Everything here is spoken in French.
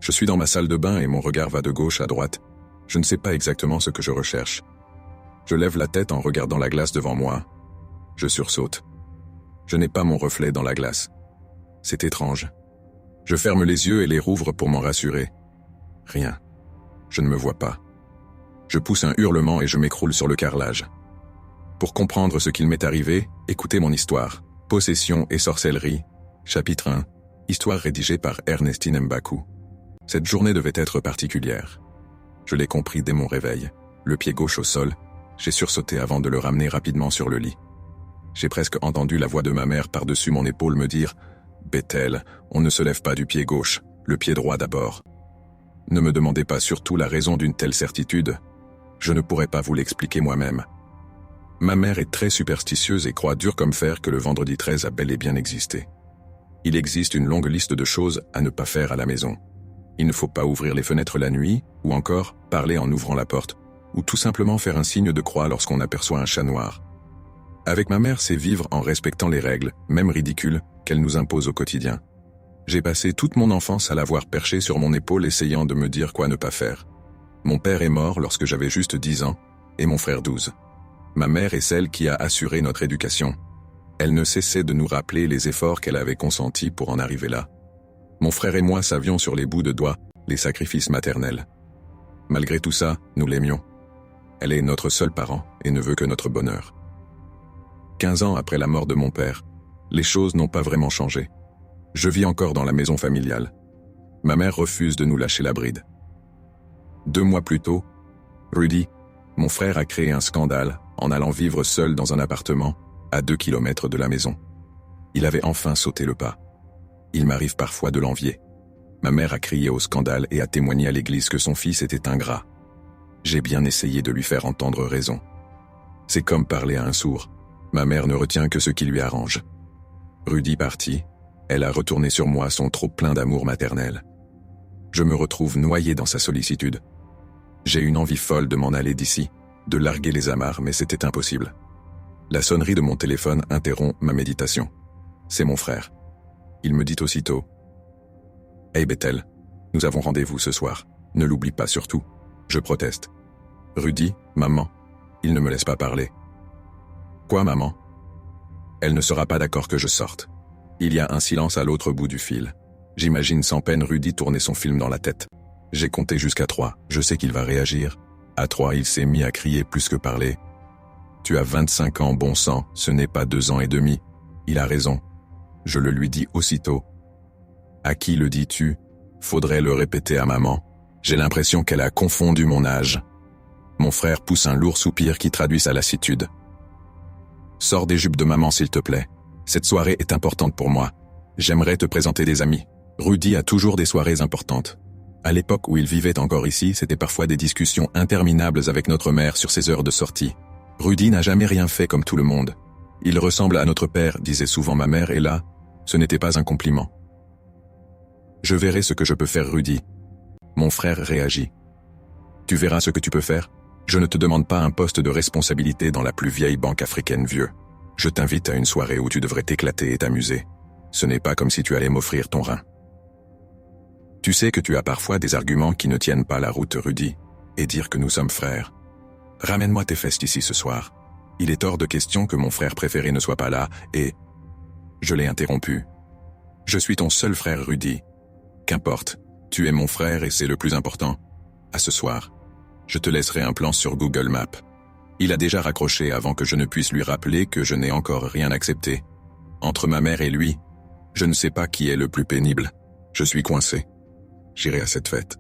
Je suis dans ma salle de bain et mon regard va de gauche à droite. Je ne sais pas exactement ce que je recherche. Je lève la tête en regardant la glace devant moi. Je sursaute. Je n'ai pas mon reflet dans la glace. C'est étrange. Je ferme les yeux et les rouvre pour m'en rassurer. Rien. Je ne me vois pas. Je pousse un hurlement et je m'écroule sur le carrelage. Pour comprendre ce qu'il m'est arrivé, écoutez mon histoire. Possession et sorcellerie. Chapitre 1. Histoire rédigée par Ernestine Mbakou. Cette journée devait être particulière. Je l'ai compris dès mon réveil. Le pied gauche au sol, j'ai sursauté avant de le ramener rapidement sur le lit. J'ai presque entendu la voix de ma mère par-dessus mon épaule me dire « Bethel, on ne se lève pas du pied gauche, le pied droit d'abord. » Ne me demandez pas surtout la raison d'une telle certitude. Je ne pourrais pas vous l'expliquer moi-même. Ma mère est très superstitieuse et croit dur comme fer que le vendredi 13 a bel et bien existé. Il existe une longue liste de choses à ne pas faire à la maison. Il ne faut pas ouvrir les fenêtres la nuit, ou encore parler en ouvrant la porte, ou tout simplement faire un signe de croix lorsqu'on aperçoit un chat noir. Avec ma mère, c'est vivre en respectant les règles, même ridicules, qu'elle nous impose au quotidien. J'ai passé toute mon enfance à la voir perchée sur mon épaule essayant de me dire quoi ne pas faire. Mon père est mort lorsque j'avais juste 10 ans, et mon frère 12. Ma mère est celle qui a assuré notre éducation. Elle ne cessait de nous rappeler les efforts qu'elle avait consentis pour en arriver là. Mon frère et moi savions sur les bouts de doigts les sacrifices maternels. Malgré tout ça, nous l'aimions. Elle est notre seul parent et ne veut que notre bonheur. 15 ans après la mort de mon père, les choses n'ont pas vraiment changé. Je vis encore dans la maison familiale. Ma mère refuse de nous lâcher la bride. 2 mois plus tôt, Rudy, mon frère, a créé un scandale en allant vivre seul dans un appartement à 2 kilomètres de la maison. Il avait enfin sauté le pas. Il m'arrive parfois de l'envier. Ma mère a crié au scandale et a témoigné à l'église que son fils était ingrat. J'ai bien essayé de lui faire entendre raison. C'est comme parler à un sourd. Ma mère ne retient que ce qui lui arrange. Rudy parti, elle a retourné sur moi son trop plein d'amour maternel. Je me retrouve noyé dans sa sollicitude. J'ai une envie folle de m'en aller d'ici, de larguer les amarres, mais c'était impossible. La sonnerie de mon téléphone interrompt ma méditation. C'est mon frère. Il me dit aussitôt « Hey Bethel, nous avons rendez-vous ce soir. Ne l'oublie pas surtout. » Je proteste. « Rudy, maman. » Il ne me laisse pas parler. « Quoi, maman ?» Elle ne sera pas d'accord que je sorte. Il y a un silence à l'autre bout du fil. J'imagine sans peine Rudy tourner son film dans la tête. J'ai compté jusqu'à 3. Je sais qu'il va réagir. À 3, il s'est mis à crier plus que parler. « Tu as 25 ans, bon sang, ce n'est pas 2 ans et demi. » Il a raison. Je le lui dis aussitôt. « À qui le dis-tu ? Faudrait le répéter à maman. J'ai l'impression qu'elle a confondu mon âge. » Mon frère pousse un lourd soupir qui traduit sa lassitude. « Sors des jupes de maman s'il te plaît. Cette soirée est importante pour moi. J'aimerais te présenter des amis. » Rudy a toujours des soirées importantes. À l'époque où il vivait encore ici, c'était parfois des discussions interminables avec notre mère sur ses heures de sortie. Rudy n'a jamais rien fait comme tout le monde. Il ressemble à notre père, disait souvent ma mère, et là, ce n'était pas un compliment. Je verrai ce que je peux faire, Rudy. Mon frère réagit. Tu verras ce que tu peux faire. Je ne te demande pas un poste de responsabilité dans la plus vieille banque africaine, vieux. Je t'invite à une soirée où tu devrais t'éclater et t'amuser. Ce n'est pas comme si tu allais m'offrir ton rein. Tu sais que tu as parfois des arguments qui ne tiennent pas la route, Rudy, et dire que nous sommes frères. Ramène-moi tes fesses ici ce soir. Il est hors de question que mon frère préféré ne soit pas là, et... Je l'ai interrompu. Je suis ton seul frère, Rudy. Qu'importe, tu es mon frère et c'est le plus important. À ce soir. Je te laisserai un plan sur Google Maps. Il a déjà raccroché avant que je ne puisse lui rappeler que je n'ai encore rien accepté. Entre ma mère et lui, je ne sais pas qui est le plus pénible. Je suis coincé. J'irai à cette fête.